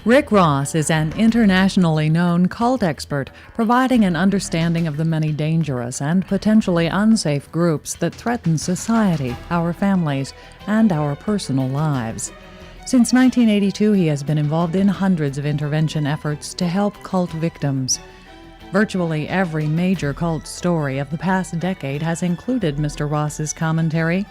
Rick Ross is an internationally known cult expert, providing an understanding of the many dangerous and potentially unsafe groups that threaten society, our families, and our personal lives. Since 1982, he has been involved in hundreds of intervention efforts to help cult victims. Virtually every major cult story of the past decade has included Mr. Ross's commentary.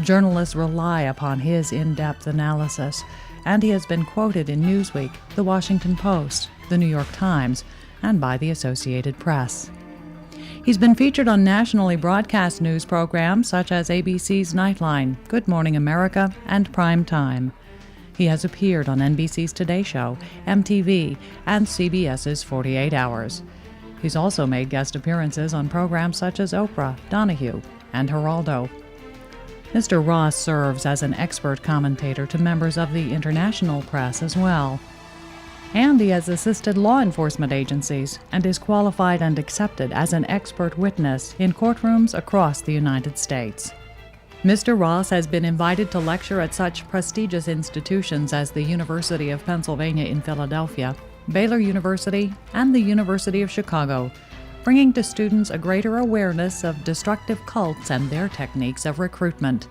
Journalists rely upon his in-depth analysis, and he has been quoted in Newsweek, The Washington Post, The New York Times, and by the Associated Press. He's been featured on nationally broadcast news programs such as ABC's Nightline, Good Morning America, and Prime Time. He has appeared on NBC's Today Show, MTV, and CBS's 48 Hours. He's also made guest appearances on programs such as Oprah, Donahue, and Geraldo. Mr. Ross serves as an expert commentator to members of the international press as well. And he has assisted law enforcement agencies and is qualified and accepted as an expert witness in courtrooms across the United States. Mr. Ross has been invited to lecture at such prestigious institutions as the University of Pennsylvania in Philadelphia, Baylor University, and the University of Chicago, bringing to students a greater awareness of destructive cults and their techniques of recruitment.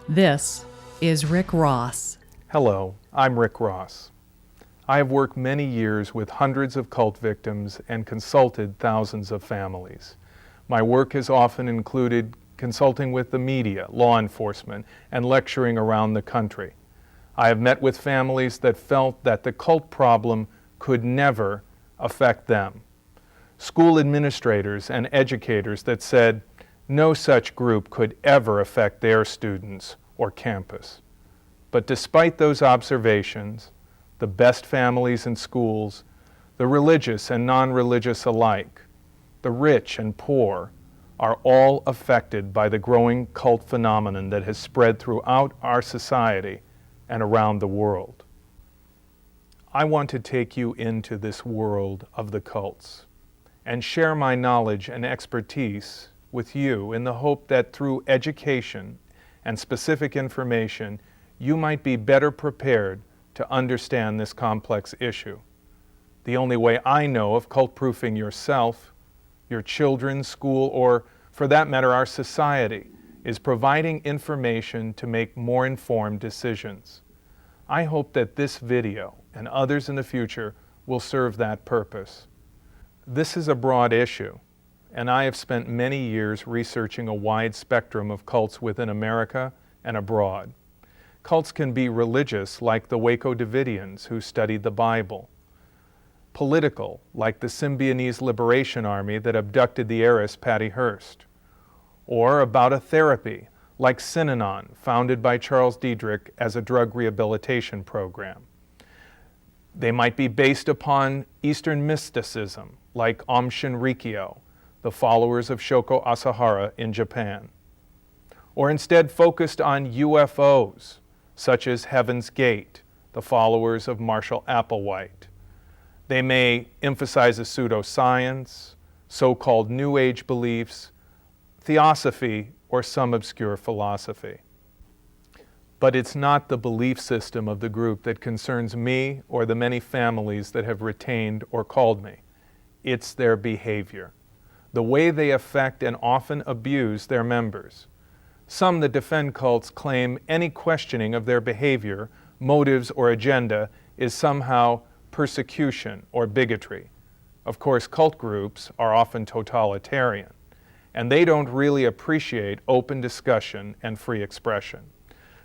This is Rick Ross. Hello, I'm Rick Ross. I have worked many years with hundreds of cult victims and consulted thousands of families. My work has often included consulting with the media, law enforcement, and lecturing around the country. I have met with families that felt that the cult problem could never affect them. School administrators and educators that said no such group could ever affect their students or campus. But despite those observations, the best families and schools, the religious and non-religious alike, the rich and poor, are all affected by the growing cult phenomenon that has spread throughout our society and around the world. I want to take you into this world of the cults and share my knowledge and expertise with you in the hope that through education and specific information, you might be better prepared to understand this complex issue. The only way I know of cult-proofing yourself, your children, school, or for that matter, our society, is providing information to make more informed decisions. I hope that this video and others in the future will serve that purpose. This is a broad issue, and I have spent many years researching a wide spectrum of cults within America and abroad. Cults can be religious, like the Waco Davidians who studied the Bible; political, like the Symbionese Liberation Army that abducted the heiress Patty Hearst; or about a therapy, like Synanon, founded by Charles Diedrich as a drug rehabilitation program. They might be based upon Eastern mysticism, like Aum Shinrikyo, the followers of Shoko Asahara in Japan. Or instead focused on UFOs, such as Heaven's Gate, the followers of Marshall Applewhite. They may emphasize a pseudoscience, so-called New Age beliefs, theosophy, or some obscure philosophy. But it's not the belief system of the group that concerns me or the many families that have retained or called me. It's their behavior, the way they affect and often abuse their members. Some that defend cults claim any questioning of their behavior, motives, or agenda is somehow persecution or bigotry. Of course, cult groups are often totalitarian, and they don't really appreciate open discussion and free expression.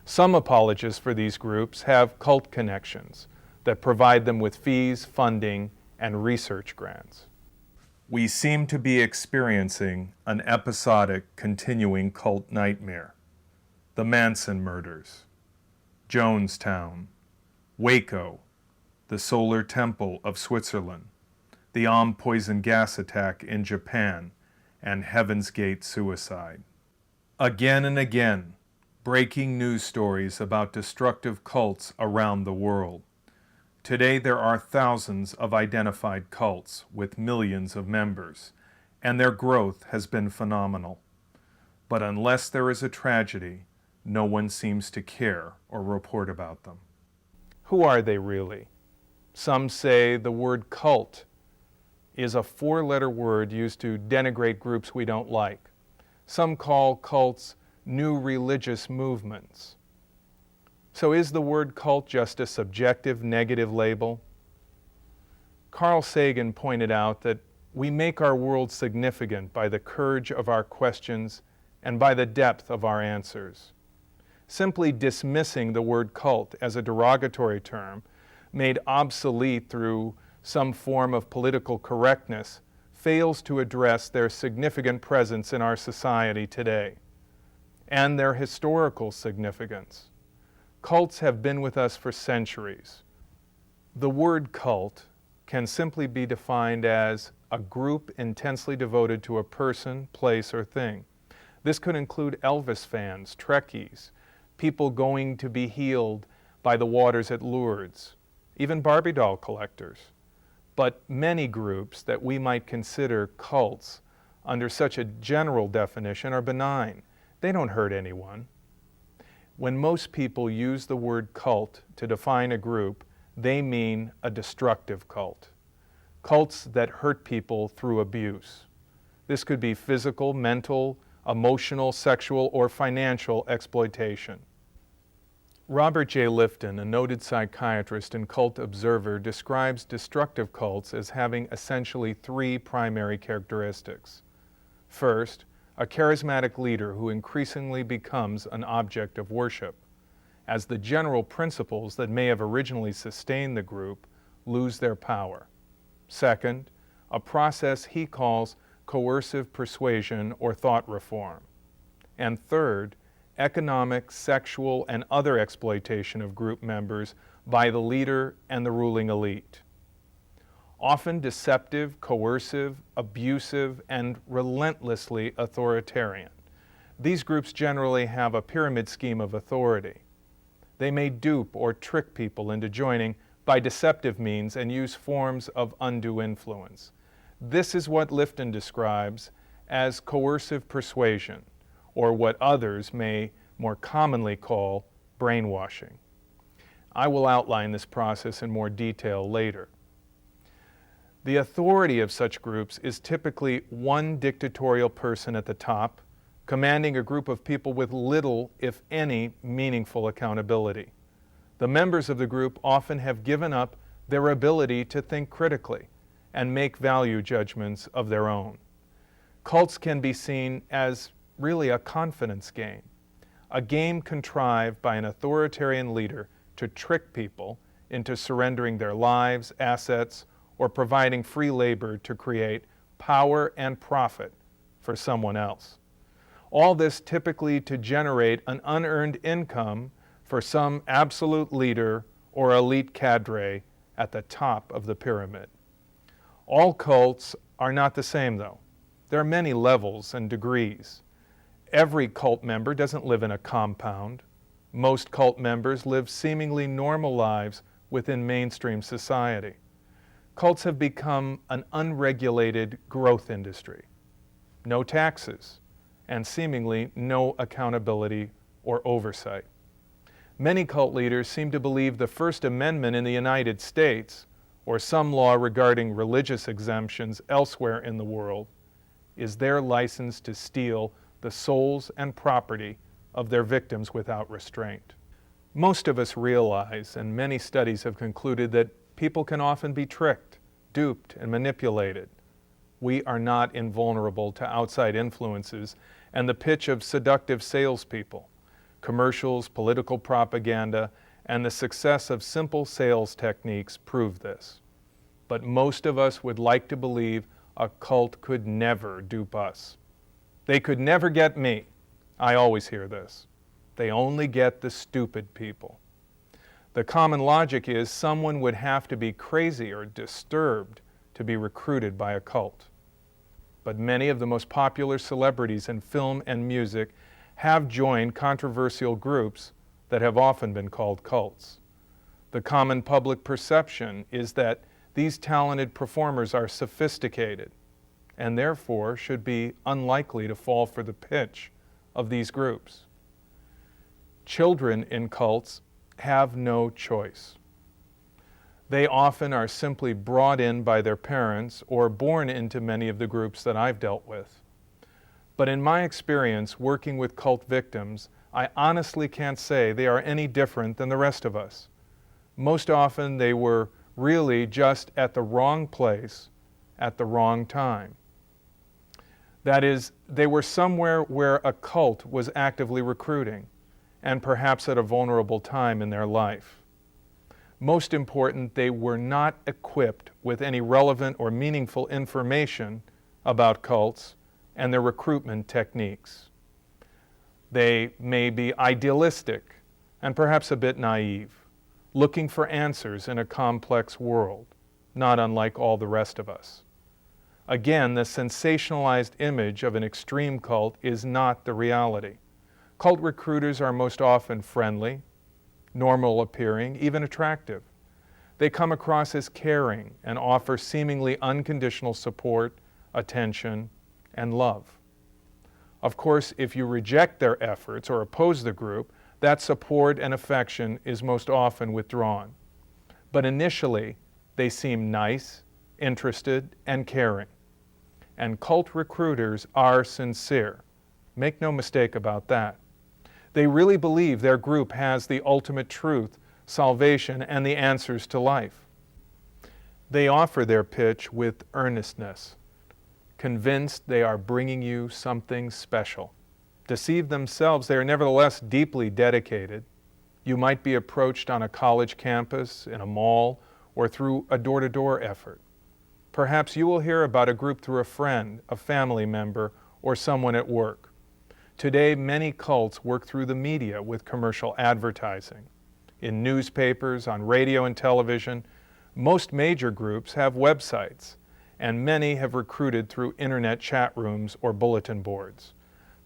Some apologists for these groups have cult connections that provide them with fees, funding, and research grants. We seem to be experiencing an episodic, continuing cult nightmare. The Manson murders, Jonestown, Waco, the Solar Temple of Switzerland, the Aum poison gas attack in Japan, and Heaven's Gate suicide. Again and again, breaking news stories about destructive cults around the world. Today there are thousands of identified cults with millions of members, and their growth has been phenomenal. But unless there is a tragedy, no one seems to care or report about them. Who are they really? Some say the word cult is a four-letter word used to denigrate groups we don't like. Some call cults new religious movements. So is the word cult just a subjective negative label? Carl Sagan pointed out that we make our world significant by the courage of our questions and by the depth of our answers. Simply dismissing the word cult as a derogatory term, made obsolete through some form of political correctness, fails to address their significant presence in our society today and their historical significance. Cults have been with us for centuries. The word cult can simply be defined as a group intensely devoted to a person, place, or thing. This could include Elvis fans, Trekkies, people going to be healed by the waters at Lourdes, even Barbie doll collectors. But many groups that we might consider cults under such a general definition are benign. They don't hurt anyone. When most people use the word cult to define a group, they mean a destructive cult. Cults that hurt people through abuse. This could be physical, mental, emotional, sexual, or financial exploitation. Robert J. Lifton, a noted psychiatrist and cult observer, describes destructive cults as having essentially three primary characteristics. First, a charismatic leader who increasingly becomes an object of worship, as the general principles that may have originally sustained the group lose their power. Second, a process he calls coercive persuasion or thought reform. And third, economic, sexual, and other exploitation of group members by the leader and the ruling elite. Often deceptive, coercive, abusive, and relentlessly authoritarian. These groups generally have a pyramid scheme of authority. They may dupe or trick people into joining by deceptive means and use forms of undue influence. This is what Lifton describes as coercive persuasion, or what others may more commonly call brainwashing. I will outline this process in more detail later. The authority of such groups is typically one dictatorial person at the top, commanding a group of people with little, if any, meaningful accountability. The members of the group often have given up their ability to think critically and make value judgments of their own. Cults can be seen as really a confidence game, a game contrived by an authoritarian leader to trick people into surrendering their lives, assets, or providing free labor to create power and profit for someone else. All this typically to generate an unearned income for some absolute leader or elite cadre at the top of the pyramid. All cults are not the same, though. There are many levels and degrees. Every cult member doesn't live in a compound. Most cult members live seemingly normal lives within mainstream society. Cults have become an unregulated growth industry. No taxes, and seemingly no accountability or oversight. Many cult leaders seem to believe the First Amendment in the United States, or some law regarding religious exemptions elsewhere in the world, is their license to steal the souls and property of their victims without restraint. Most of us realize, and many studies have concluded, that people can often be tricked, duped, and manipulated. We are not invulnerable to outside influences and the pitch of seductive salespeople. Commercials, political propaganda, and the success of simple sales techniques prove this. But most of us would like to believe a cult could never dupe us. They could never get me. I always hear this. They only get the stupid people. The common logic is someone would have to be crazy or disturbed to be recruited by a cult. But many of the most popular celebrities in film and music have joined controversial groups that have often been called cults. The common public perception is that these talented performers are sophisticated and therefore should be unlikely to fall for the pitch of these groups. Children in cults have no choice. They often are simply brought in by their parents or born into many of the groups that I've dealt with. But in my experience working with cult victims, I honestly can't say they are any different than the rest of us. Most often they were really just at the wrong place at the wrong time. That is, they were somewhere where a cult was actively recruiting, and perhaps at a vulnerable time in their life. Most important, they were not equipped with any relevant or meaningful information about cults and their recruitment techniques. They may be idealistic and perhaps a bit naive, looking for answers in a complex world, not unlike all the rest of us. Again, the sensationalized image of an extreme cult is not the reality. Cult recruiters are most often friendly, normal appearing, even attractive. They come across as caring and offer seemingly unconditional support, attention, and love. Of course, if you reject their efforts or oppose the group, that support and affection is most often withdrawn. But initially, they seem nice, interested, and caring. And cult recruiters are sincere. Make no mistake about that. They really believe their group has the ultimate truth, salvation, and the answers to life. They offer their pitch with earnestness, convinced they are bringing you something special. Deceived themselves, they are nevertheless deeply dedicated. You might be approached on a college campus, in a mall, or through a door-to-door effort. Perhaps you will hear about a group through a friend, a family member, or someone at work. Today, many cults work through the media with commercial advertising. In newspapers, on radio and television, most major groups have websites, and many have recruited through internet chat rooms or bulletin boards.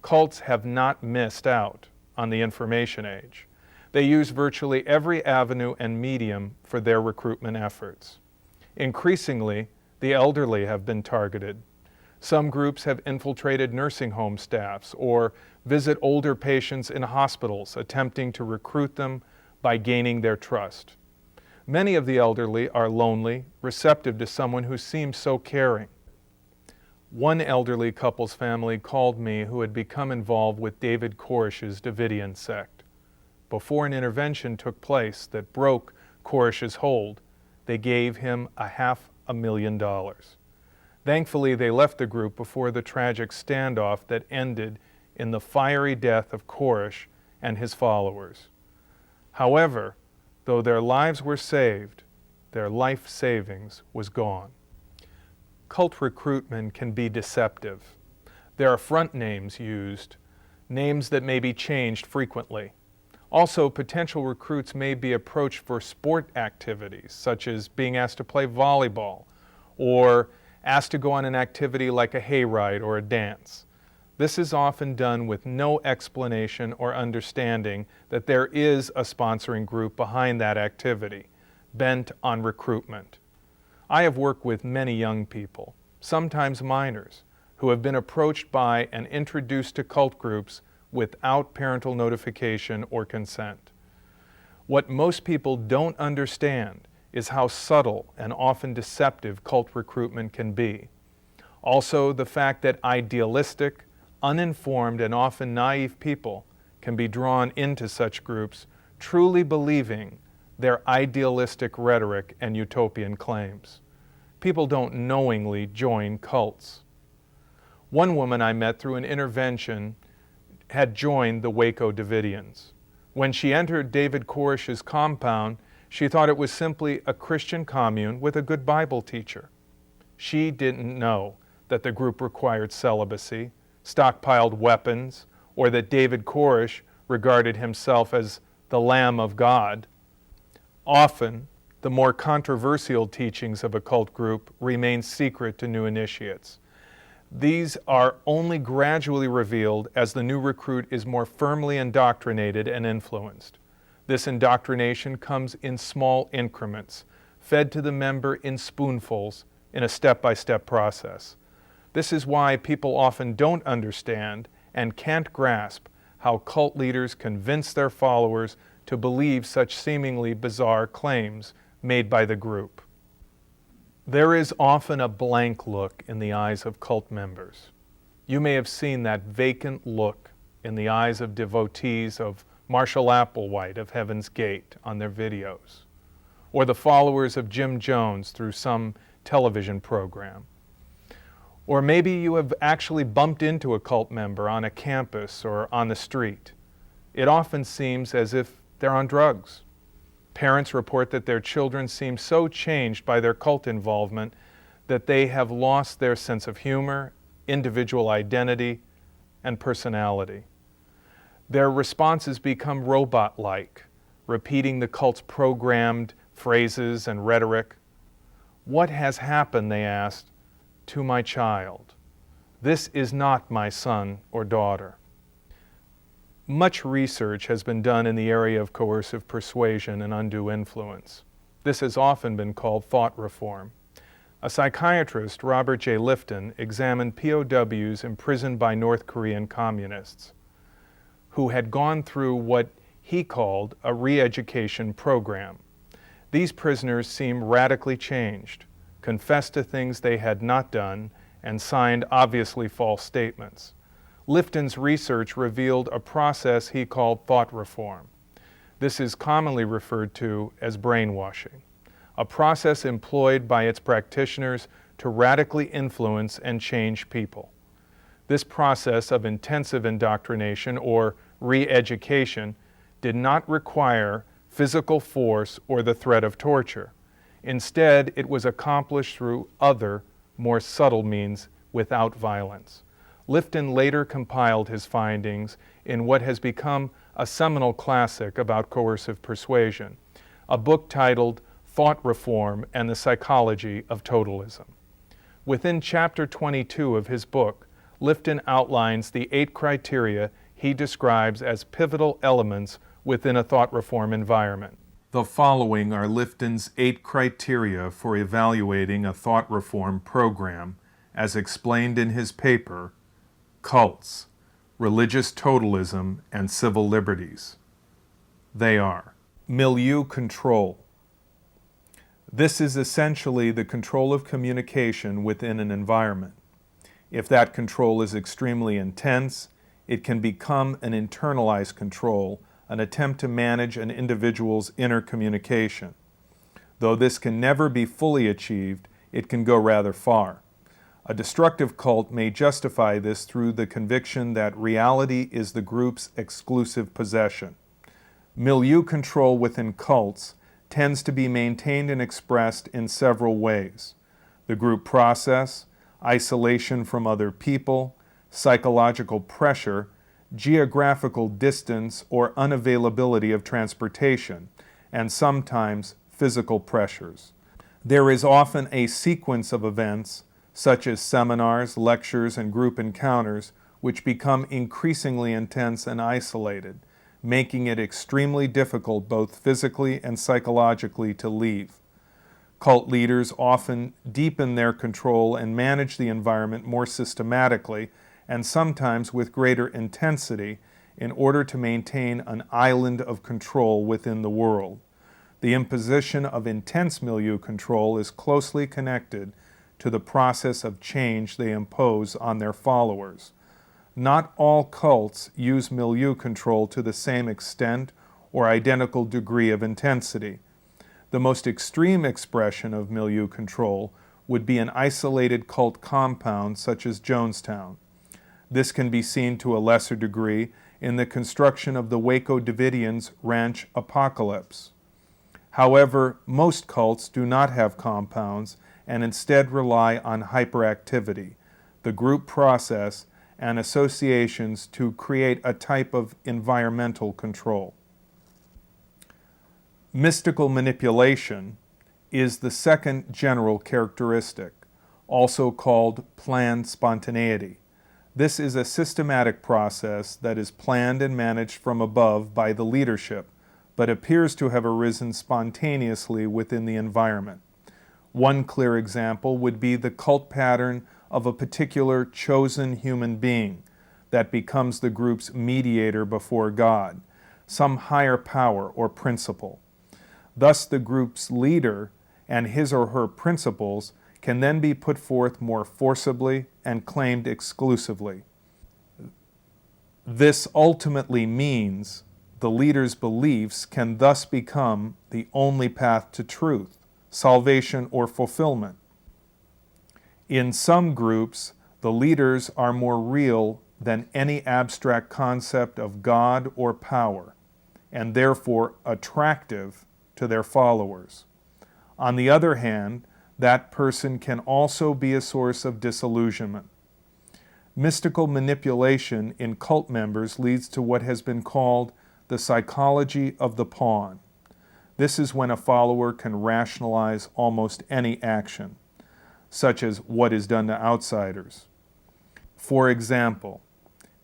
Cults have not missed out on the information age. They use virtually every avenue and medium for their recruitment efforts. Increasingly, the elderly have been targeted. Some groups have infiltrated nursing home staffs or visit older patients in hospitals, attempting to recruit them by gaining their trust. Many of the elderly are lonely, receptive to someone who seems so caring. One elderly couple's family called me who had become involved with David Koresh's Davidian sect. Before an intervention took place that broke Koresh's hold, they gave him $500,000. Thankfully, they left the group before the tragic standoff that ended in the fiery death of Koresh and his followers. However, though their lives were saved, their life savings was gone. Cult recruitment can be deceptive. There are front names used, names that may be changed frequently. Also, potential recruits may be approached for sport activities, such as being asked to play volleyball, or asked to go on an activity like a hayride or a dance. This is often done with no explanation or understanding that there is a sponsoring group behind that activity, bent on recruitment. I have worked with many young people, sometimes minors, who have been approached by and introduced to cult groups without parental notification or consent. What most people don't understand is how subtle and often deceptive cult recruitment can be. Also, the fact that idealistic, uninformed, and often naive people can be drawn into such groups, truly believing their idealistic rhetoric and utopian claims. People don't knowingly join cults. One woman I met through an intervention had joined the Waco Davidians. When she entered David Koresh's compound, she thought it was simply a Christian commune with a good Bible teacher. She didn't know that the group required celibacy, stockpiled weapons, or that David Koresh regarded himself as the Lamb of God. Often, the more controversial teachings of a cult group remain secret to new initiates. These are only gradually revealed as the new recruit is more firmly indoctrinated and influenced. This indoctrination comes in small increments, fed to the member in spoonfuls in a step-by-step process. This is why people often don't understand and can't grasp how cult leaders convince their followers to believe such seemingly bizarre claims made by the group. There is often a blank look in the eyes of cult members. You may have seen that vacant look in the eyes of devotees of Marshall Applewhite of Heaven's Gate on their videos, or the followers of Jim Jones through some television program. Or maybe you have actually bumped into a cult member on a campus or on the street. It often seems as if they're on drugs. Parents report that their children seem so changed by their cult involvement that they have lost their sense of humor, individual identity, and personality. Their responses become robot-like, repeating the cult's programmed phrases and rhetoric. "What has happened," they asked, "to my child? This is not my son or daughter." Much research has been done in the area of coercive persuasion and undue influence. This has often been called thought reform. A psychiatrist, Robert J. Lifton, examined POWs imprisoned by North Korean communists who had gone through what he called a re-education program. These prisoners seemed radically changed, confessed to things they had not done, and signed obviously false statements. Lifton's research revealed a process he called thought reform. This is commonly referred to as brainwashing, a process employed by its practitioners to radically influence and change people. This process of intensive indoctrination or re-education did not require physical force or the threat of torture. Instead, it was accomplished through other, more subtle means without violence. Lifton later compiled his findings in what has become a seminal classic about coercive persuasion, a book titled Thought Reform and the Psychology of Totalism. Within chapter 22 of his book, Lifton outlines the 8 criteria he describes as pivotal elements within a thought reform environment. The following are Lifton's 8 criteria for evaluating a thought reform program, as explained in his paper, Cults, Religious Totalism and Civil Liberties. They are: milieu control. This is essentially the control of communication within an environment. If that control is extremely intense, it can become an internalized control, an attempt to manage an individual's inner communication. Though this can never be fully achieved, it can go rather far. A destructive cult may justify this through the conviction that reality is the group's exclusive possession. Milieu control within cults tends to be maintained and expressed in several ways: the group process, isolation from other people, psychological pressure, geographical distance or unavailability of transportation, and sometimes physical pressures. There is often a sequence of events, such as seminars, lectures, and group encounters, which become increasingly intense and isolated, making it extremely difficult both physically and psychologically to leave. Cult leaders often deepen their control and manage the environment more systematically and sometimes with greater intensity in order to maintain an island of control within the world. The imposition of intense milieu control is closely connected to the process of change they impose on their followers. Not all cults use milieu control to the same extent or identical degree of intensity. The most extreme expression of milieu control would be an isolated cult compound such as Jonestown. This can be seen to a lesser degree in the construction of the Waco Davidians' Ranch Apocalypse. However, most cults do not have compounds and instead rely on hyperactivity, the group process, and associations to create a type of environmental control. Mystical manipulation is the second general characteristic, also called planned spontaneity. This is a systematic process that is planned and managed from above by the leadership, but appears to have arisen spontaneously within the environment. One clear example would be the cult pattern of a particular chosen human being that becomes the group's mediator before God, some higher power or principle. Thus, the group's leader and his or her principles can then be put forth more forcibly and claimed exclusively. This ultimately means the leader's beliefs can thus become the only path to truth, salvation, or fulfillment. In some groups, the leaders are more real than any abstract concept of God or power, and therefore attractive to their followers. On the other hand, that person can also be a source of disillusionment. Mystical manipulation in cult members leads to what has been called the psychology of the pawn. This is when a follower can rationalize almost any action, such as what is done to outsiders. For example,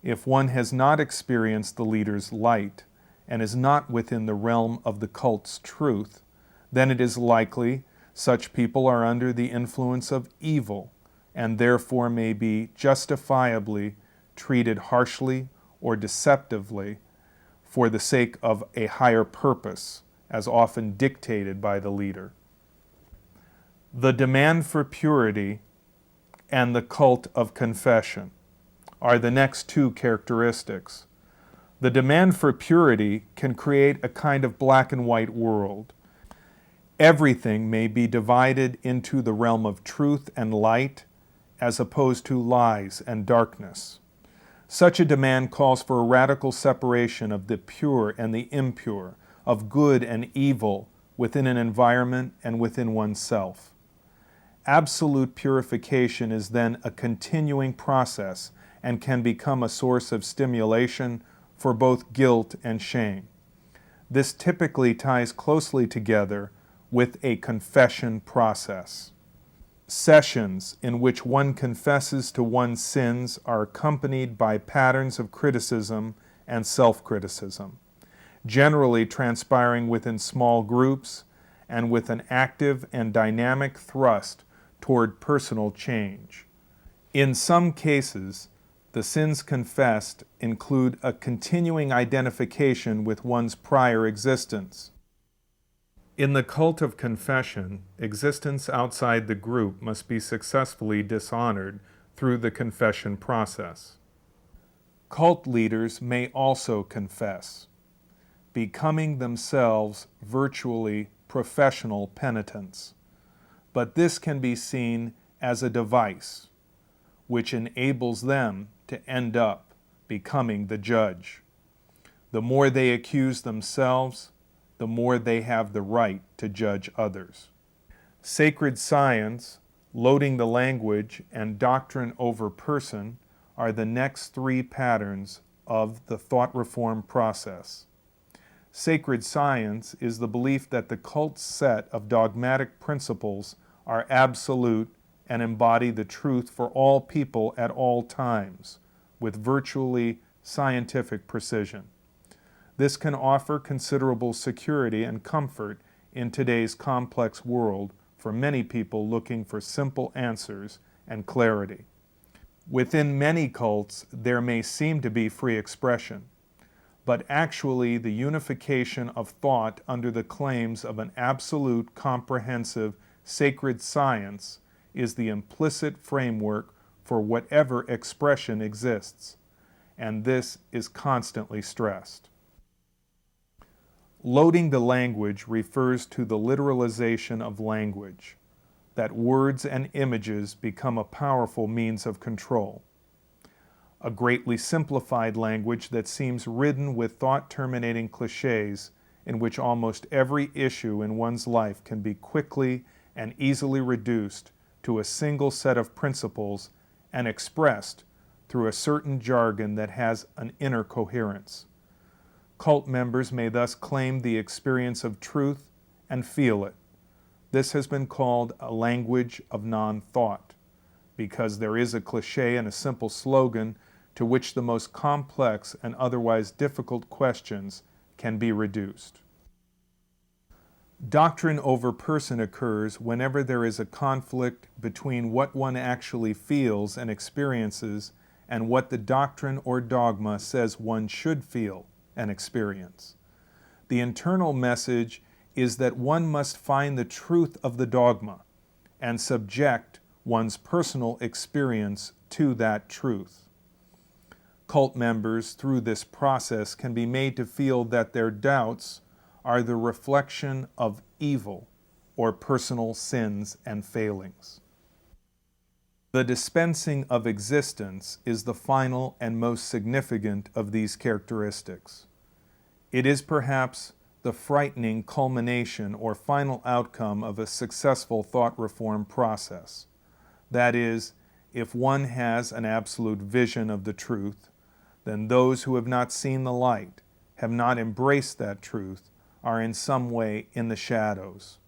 if one has not experienced the leader's light and is not within the realm of the cult's truth, then it is likely such people are under the influence of evil and therefore may be justifiably treated harshly or deceptively for the sake of a higher purpose, as often dictated by the leader. The demand for purity and the cult of confession are the next two characteristics. The demand for purity can create a kind of black and white world. Everything may be divided into the realm of truth and light as opposed to lies and darkness. Such a demand calls for a radical separation of the pure and the impure, of good and evil within an environment and within oneself. Absolute purification is then a continuing process and can become a source of stimulation for both guilt and shame. This typically ties closely together with a confession process. Sessions in which one confesses to one's sins are accompanied by patterns of criticism and self-criticism, generally transpiring within small groups and with an active and dynamic thrust toward personal change. In some cases, the sins confessed include a continuing identification with one's prior existence. In the cult of confession, existence outside the group must be successfully dishonored through the confession process. Cult leaders may also confess, becoming themselves virtually professional penitents. But this can be seen as a device which enables them to end up becoming the judge. The more they accuse themselves, the more they have the right to judge others. Sacred science, loading the language, and doctrine over person are the next three patterns of the thought reform process. Sacred science is the belief that the cult's set of dogmatic principles are absolute and embody the truth for all people at all times, with virtually scientific precision. This can offer considerable security and comfort in today's complex world for many people looking for simple answers and clarity. Within many cults, there may seem to be free expression, but actually the unification of thought under the claims of an absolute, comprehensive, sacred science is the implicit framework for whatever expression exists, and this is constantly stressed. Loading the language refers to the literalization of language, that words and images become a powerful means of control. A greatly simplified language that seems ridden with thought-terminating cliches in which almost every issue in one's life can be quickly and easily reduced to a single set of principles and expressed through a certain jargon that has an inner coherence. Cult members may thus claim the experience of truth and feel it. This has been called a language of non-thought, because there is a cliche and a simple slogan to which the most complex and otherwise difficult questions can be reduced. Doctrine over person occurs whenever there is a conflict between what one actually feels and experiences and what the doctrine or dogma says one should feel and experience. The internal message is that one must find the truth of the dogma and subject one's personal experience to that truth. Cult members, through this process, can be made to feel that their doubts are the reflection of evil or personal sins and failings. The dispensing of existence is the final and most significant of these characteristics. It is perhaps the frightening culmination or final outcome of a successful thought reform process. That is, if one has an absolute vision of the truth, then those who have not seen the light, have not embraced that truth, are in some way in the shadows,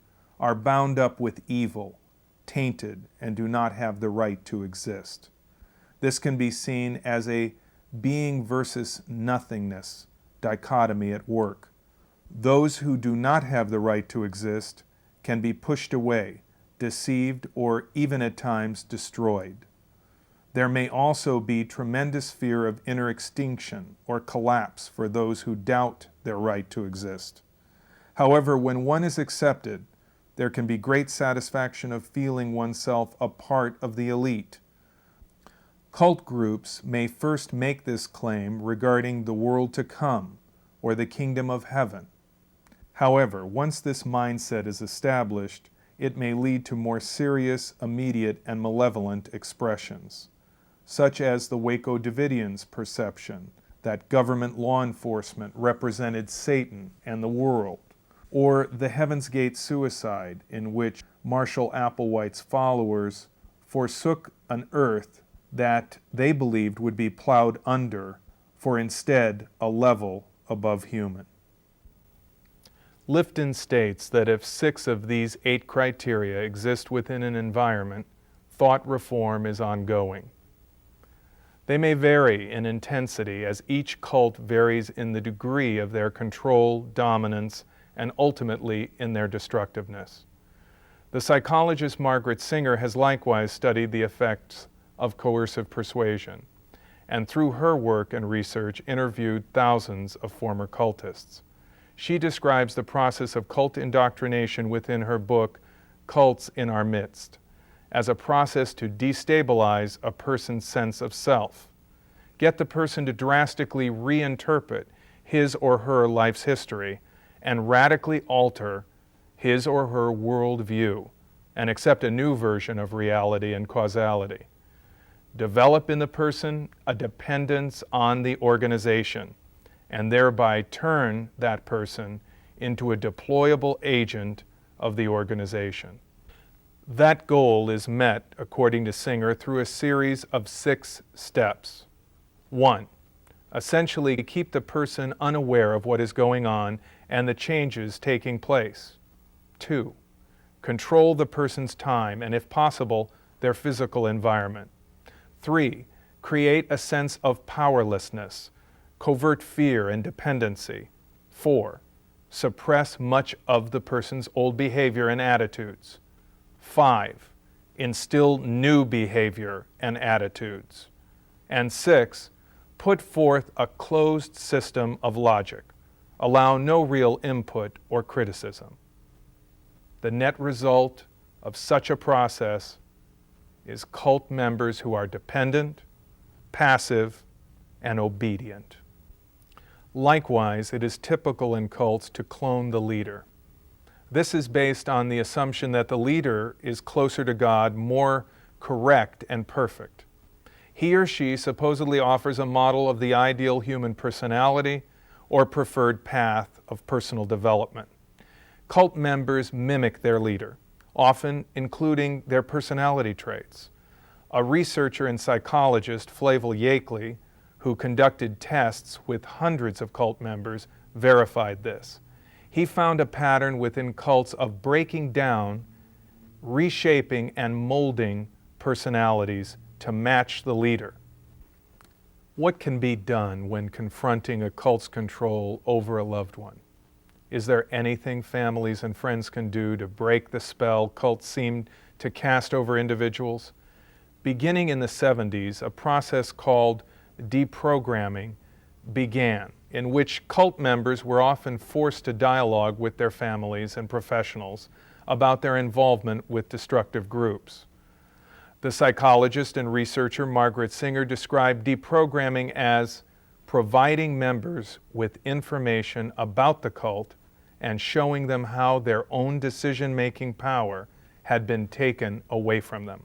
are bound up with evil, tainted, and do not have the right to exist. This can be seen as a being versus nothingness dichotomy at work. Those who do not have the right to exist can be pushed away, deceived, or even at times destroyed. There may also be tremendous fear of inner extinction or collapse for those who doubt their right to exist. However, when one is accepted, there can be great satisfaction of feeling oneself a part of the elite. Cult groups may first make this claim regarding the world to come or the kingdom of heaven. However, once this mindset is established, it may lead to more serious, immediate, and malevolent expressions, such as the Waco Davidians' perception that government law enforcement represented Satan and the world, or the Heaven's Gate suicide, in which Marshall Applewhite's followers forsook an earth that they believed would be plowed under for instead a level above human. Lifton states that if 6 of these 8 criteria exist within an environment, thought reform is ongoing. They may vary in intensity as each cult varies in the degree of their control, dominance, and ultimately in their destructiveness. The psychologist Margaret Singer has likewise studied the effects of coercive persuasion, and through her work and research interviewed thousands of former cultists. She describes the process of cult indoctrination within her book, Cults in Our Midst, as a process to destabilize a person's sense of self, get the person to drastically reinterpret his or her life's history, and radically alter his or her worldview and accept a new version of reality and causality. Develop in the person a dependence on the organization, and thereby turn that person into a deployable agent of the organization. That goal is met, according to Singer, through a series of 6 steps. 1. Essentially keep the person unaware of what is going on and the changes taking place. 2. Control the person's time and, if possible, their physical environment. 3. Create a sense of powerlessness, covert fear and dependency. 4. Suppress much of the person's old behavior and attitudes. 5. Instill new behavior and attitudes. And 6. Put forth a closed system of logic. Allow no real input or criticism. The net result of such a process is cult members who are dependent, passive, and obedient. Likewise, it is typical in cults to clone the leader. This is based on the assumption that the leader is closer to God, more correct and perfect. He or she supposedly offers a model of the ideal human personality or preferred path of personal development. Cult members mimic their leader, often including their personality traits. A researcher and psychologist, Flavel Yakeley, who conducted tests with hundreds of cult members, verified this. He found a pattern within cults of breaking down, reshaping, and molding personalities to match the leader. What can be done when confronting a cult's control over a loved one? Is there anything families and friends can do to break the spell cults seem to cast over individuals? Beginning in the 70s, a process called deprogramming began in which cult members were often forced to dialogue with their families and professionals about their involvement with destructive groups. The psychologist and researcher Margaret Singer described deprogramming as providing members with information about the cult and showing them how their own decision-making power had been taken away from them.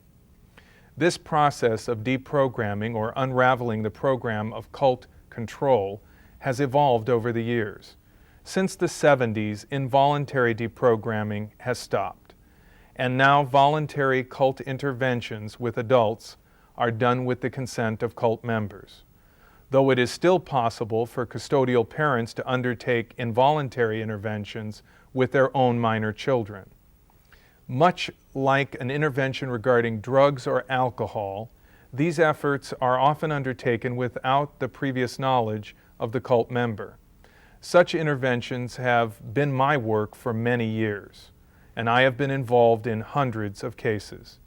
This process of deprogramming or unraveling the program of cult control has evolved over the years. Since the 70s, involuntary deprogramming has stopped, and now voluntary cult interventions with adults are done with the consent of cult members. Though it is still possible for custodial parents to undertake involuntary interventions with their own minor children. Much like an intervention regarding drugs or alcohol, these efforts are often undertaken without the previous knowledge of the cult member. Such interventions have been my work for many years, and I have been involved in hundreds of cases.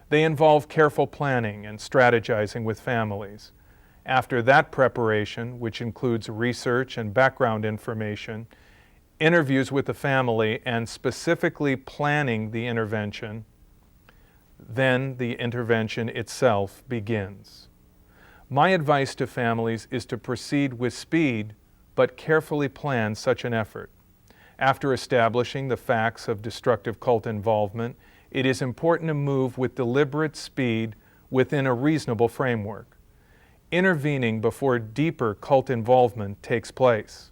They involve careful planning and strategizing with families. After that preparation, which includes research and background information, interviews with the family, and specifically planning the intervention, then the intervention itself begins. My advice to families is to proceed with speed, but carefully plan such an effort. After establishing the facts of destructive cult involvement, it is important to move with deliberate speed within a reasonable framework. Intervening before deeper cult involvement takes place.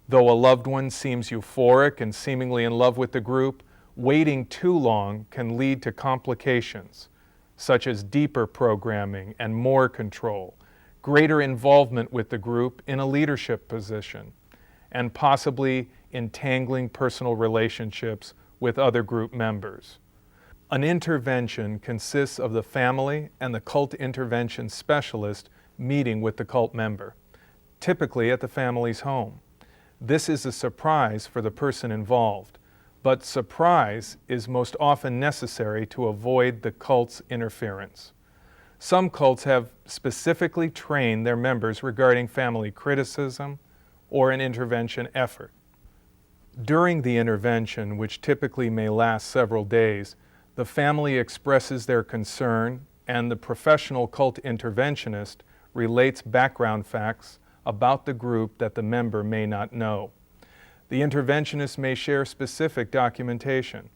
Though a loved one seems euphoric and seemingly in love with the group, waiting too long can lead to complications, such as deeper programming and more control, greater involvement with the group in a leadership position, and possibly entangling personal relationships with other group members. An intervention consists of the family and the cult intervention specialist meeting with the cult member, typically at the family's home. This is a surprise for the person involved, but surprise is most often necessary to avoid the cult's interference. Some cults have specifically trained their members regarding family criticism or an intervention effort. During the intervention, which typically may last several days, the family expresses their concern and the professional cult interventionist relates background facts about the group that the member may not know. The interventionist may share specific documentation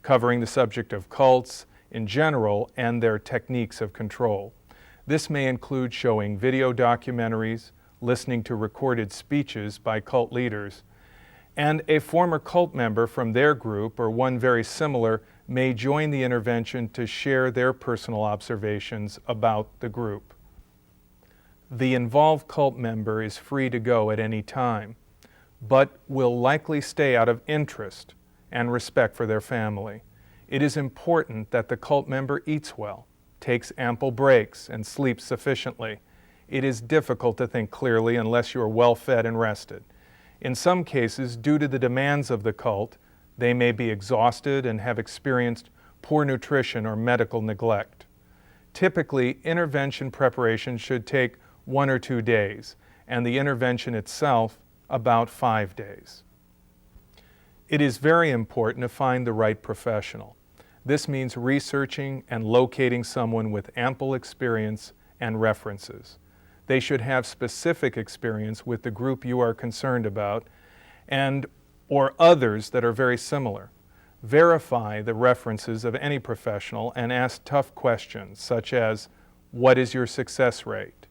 covering the subject of cults in general and their techniques of control. This may include showing video documentaries, listening to recorded speeches by cult leaders, and a former cult member from their group or one very similar may join the intervention to share their personal observations about the group. The involved cult member is free to go at any time, but will likely stay out of interest and respect for their family. It is important that the cult member eats well, takes ample breaks, and sleeps sufficiently. It is difficult to think clearly unless you are well fed and rested. In some cases, due to the demands of the cult, they may be exhausted and have experienced poor nutrition or medical neglect. Typically, intervention preparation should take 1 or 2 days, and the intervention itself about 5 days. It is very important to find the right professional. This means researching and locating someone with ample experience and references. They should have specific experience with the group you are concerned about and or others that are very similar. Verify the references of any professional and ask tough questions such as, what is your success rate?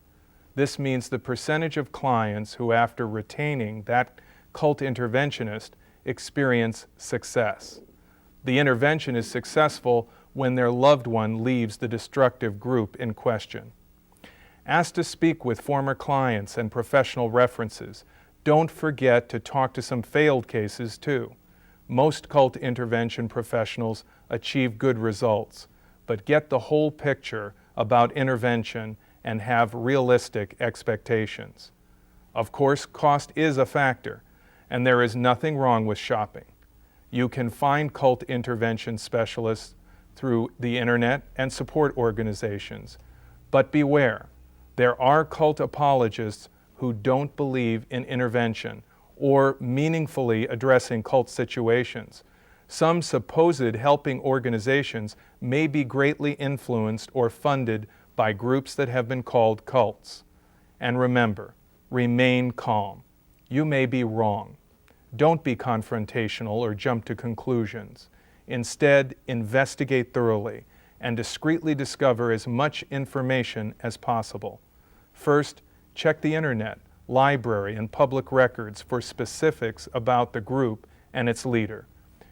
This means the percentage of clients who, after retaining that cult interventionist, experience success. The intervention is successful when their loved one leaves the destructive group in question. Ask to speak with former clients and professional references. Don't forget to talk to some failed cases too. Most cult intervention professionals achieve good results, but get the whole picture about intervention and have realistic expectations. Of course, cost is a factor, and there is nothing wrong with shopping. You can find cult intervention specialists through the internet and support organizations. But beware, there are cult apologists who don't believe in intervention or meaningfully addressing cult situations. Some supposed helping organizations may be greatly influenced or funded by groups that have been called cults. And remember, remain calm. You may be wrong. Don't be confrontational or jump to conclusions. Instead, investigate thoroughly and discreetly discover as much information as possible. First, check the internet, library, and public records for specifics about the group and its leader.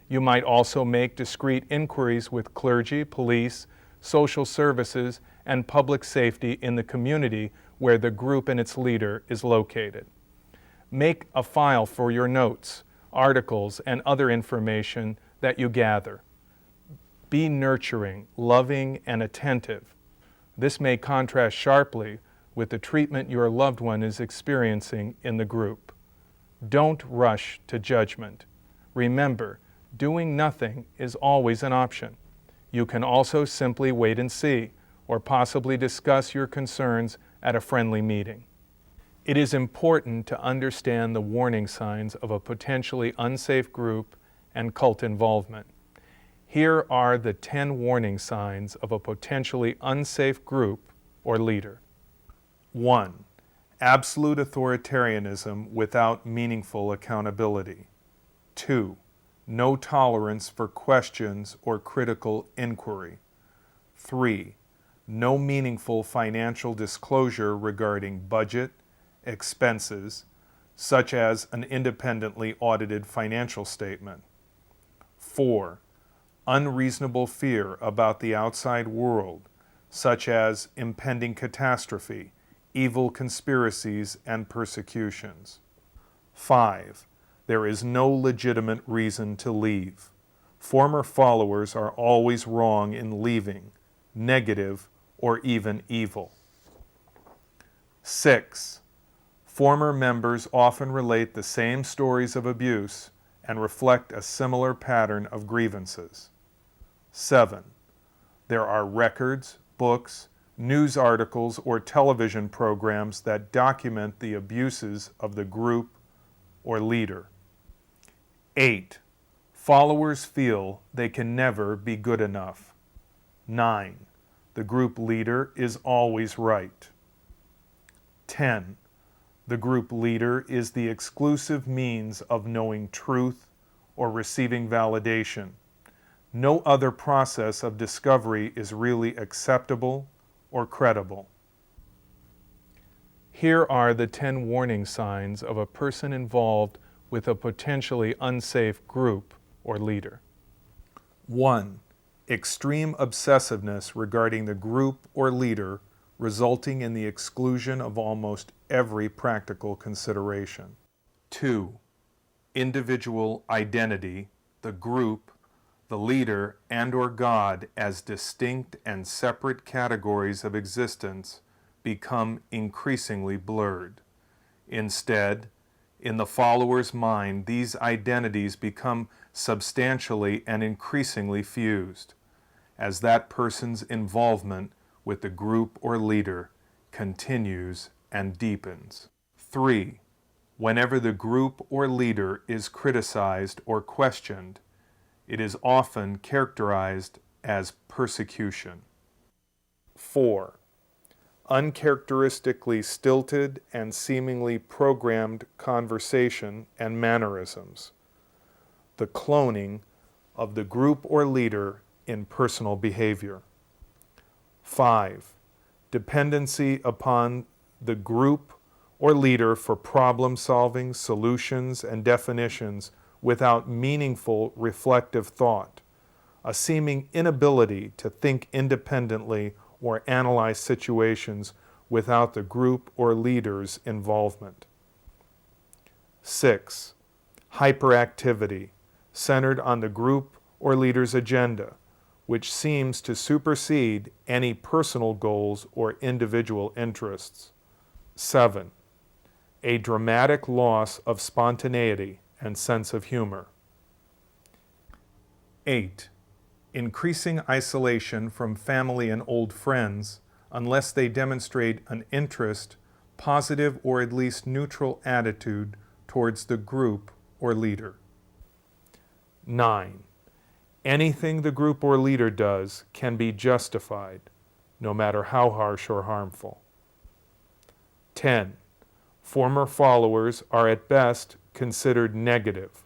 You might also make discreet inquiries with clergy, police, social services, and public safety in the community where the group and its leader is located. Make a file for your notes, articles, and other information that you gather. Be nurturing, loving, and attentive. This may contrast sharply with the treatment your loved one is experiencing in the group. Don't rush to judgment. Remember, doing nothing is always an option. You can also simply wait and see, or possibly discuss your concerns at a friendly meeting. It is important to understand the warning signs of a potentially unsafe group and cult involvement. Here are the 10 warning signs of a potentially unsafe group or leader. 1. Absolute authoritarianism without meaningful accountability. 2. No tolerance for questions or critical inquiry. 3. No meaningful financial disclosure regarding budget, expenses, such as an independently audited financial statement. 4. Unreasonable fear about the outside world, such as impending catastrophe, evil conspiracies, and persecutions. 5. There is no legitimate reason to leave. Former followers are always wrong in leaving, negative, or even evil. 6. Former members often relate the same stories of abuse and reflect a similar pattern of grievances. 7. There are records, books, news articles, or television programs that document the abuses of the group or leader. 8. Followers feel they can never be good enough. 9. The group leader is always right. 10. The group leader is the exclusive means of knowing truth or receiving validation. No other process of discovery is really acceptable or credible. Here are the 10 warning signs of a person involved with a potentially unsafe group or leader. 1. Extreme obsessiveness regarding the group or leader, resulting in the exclusion of almost every practical consideration. 2. Individual identity, the group, the leader, and/or God as distinct and separate categories of existence become increasingly blurred. Instead, in the follower's mind, these identities become substantially and increasingly fused, as that person's involvement with the group or leader continues and deepens. 3. Whenever the group or leader is criticized or questioned, it is often characterized as persecution. 4. Uncharacteristically stilted and seemingly programmed conversation and mannerisms. The cloning of the group or leader in personal behavior. 5. Dependency upon the group or leader for problem-solving, solutions, and definitions without meaningful reflective thought. A seeming inability to think independently or analyze situations without the group or leader's involvement. 6. Hyperactivity, centered on the group or leader's agenda, which seems to supersede any personal goals or individual interests. 7. A dramatic loss of spontaneity and sense of humor. 8. Increasing isolation from family and old friends unless they demonstrate an interest, positive or at least neutral attitude towards the group or leader. 9. Anything the group or leader does can be justified, no matter how harsh or harmful. 10. Former followers are at best considered negative,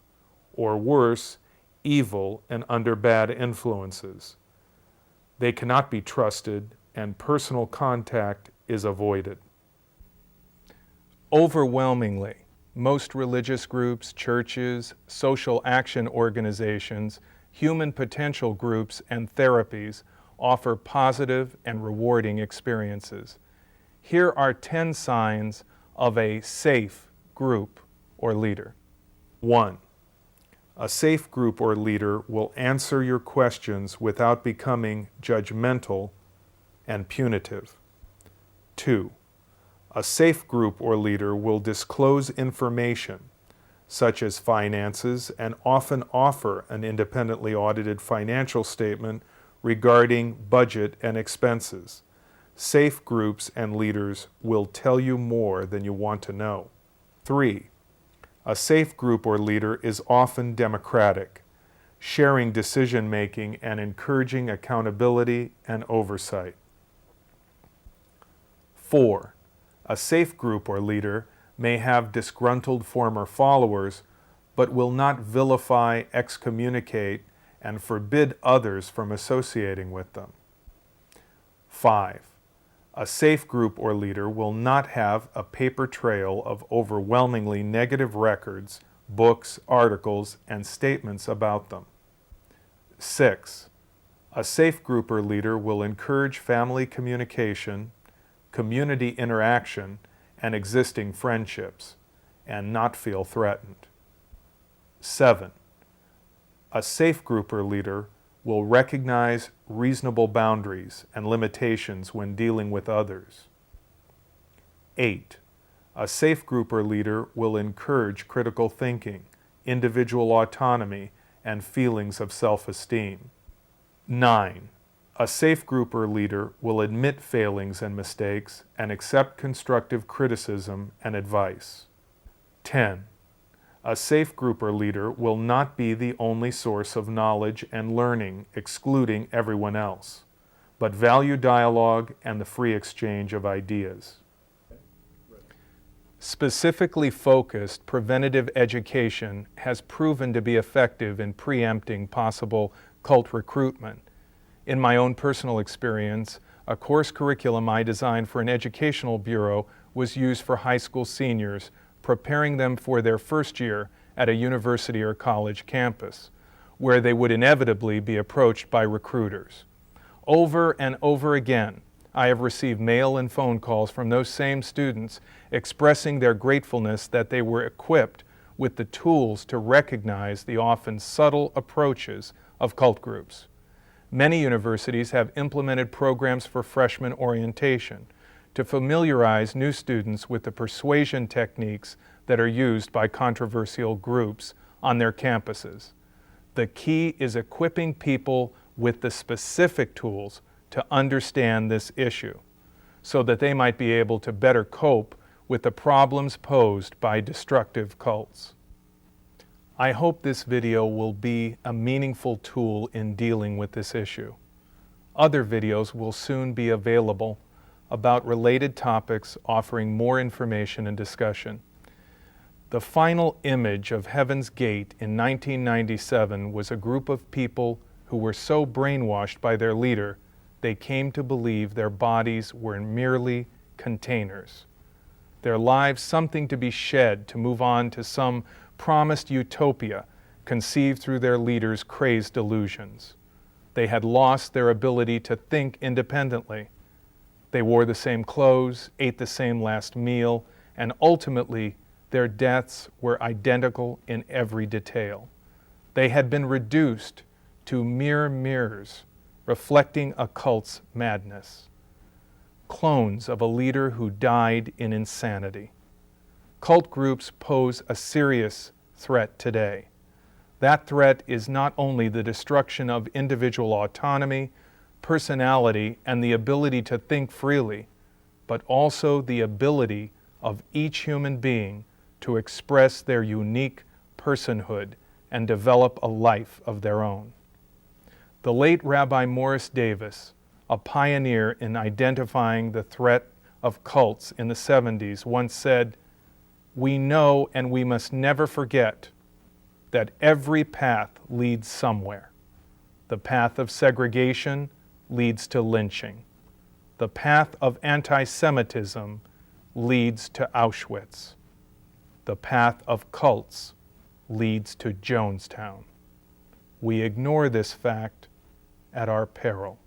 or worse, evil and under bad influences. They cannot be trusted, and personal contact is avoided. Overwhelmingly, most religious groups, churches, social action organizations, human potential groups, and therapies offer positive and rewarding experiences. Here are 10 signs of a safe group or leader. 1. A safe group or leader will answer your questions without becoming judgmental and punitive. 2. A safe group or leader will disclose information, such as finances, and often offer an independently audited financial statement regarding budget and expenses. Safe groups and leaders will tell you more than you want to know. 3. A safe group or leader is often democratic, sharing decision-making and encouraging accountability and oversight. 4. A safe group or leader may have disgruntled former followers, but will not vilify, excommunicate, and forbid others from associating with them. 5. A safe group or leader will not have a paper trail of overwhelmingly negative records, books, articles, and statements about them. 6. A safe group or leader will encourage family communication, community interaction, and existing friendships, and not feel threatened. 7. A safe group or leader will recognize reasonable boundaries and limitations when dealing with others. 8. A safe group or leader will encourage critical thinking, individual autonomy, and feelings of self-esteem. 9. A safe group or leader will admit failings and mistakes and accept constructive criticism and advice. 10. A safe group or leader will not be the only source of knowledge and learning, excluding everyone else, but value dialogue and the free exchange of ideas. Specifically focused preventative education has proven to be effective in preempting possible cult recruitment. In my own personal experience, a course curriculum I designed for an educational bureau was used for high school seniors, preparing them for their first year at a university or college campus, where they would inevitably be approached by recruiters. Over and over again, I have received mail and phone calls from those same students expressing their gratefulness that they were equipped with the tools to recognize the often subtle approaches of cult groups. Many universities have implemented programs for freshman orientation to familiarize new students with the persuasion techniques that are used by controversial groups on their campuses. The key is equipping people with the specific tools to understand this issue, so that they might be able to better cope with the problems posed by destructive cults. I hope this video will be a meaningful tool in dealing with this issue. Other videos will soon be available about related topics, offering more information and discussion. The final image of Heaven's Gate in 1997 was a group of people who were so brainwashed by their leader they came to believe their bodies were merely containers, their lives something to be shed to move on to some promised utopia conceived through their leaders' crazed delusions. They had lost their ability to think independently. They wore the same clothes, ate the same last meal, and ultimately their deaths were identical in every detail. They had been reduced to mere mirrors reflecting a cult's madness, clones of a leader who died in insanity. Cult groups pose a serious threat today. That threat is not only the destruction of individual autonomy, personality, and the ability to think freely, but also the ability of each human being to express their unique personhood and develop a life of their own. The late Rabbi Morris Davis, a pioneer in identifying the threat of cults in the 70s, once said, "We know and we must never forget that every path leads somewhere. The path of segregation leads to lynching. The path of anti-Semitism leads to Auschwitz. The path of cults leads to Jonestown. We ignore this fact at our peril."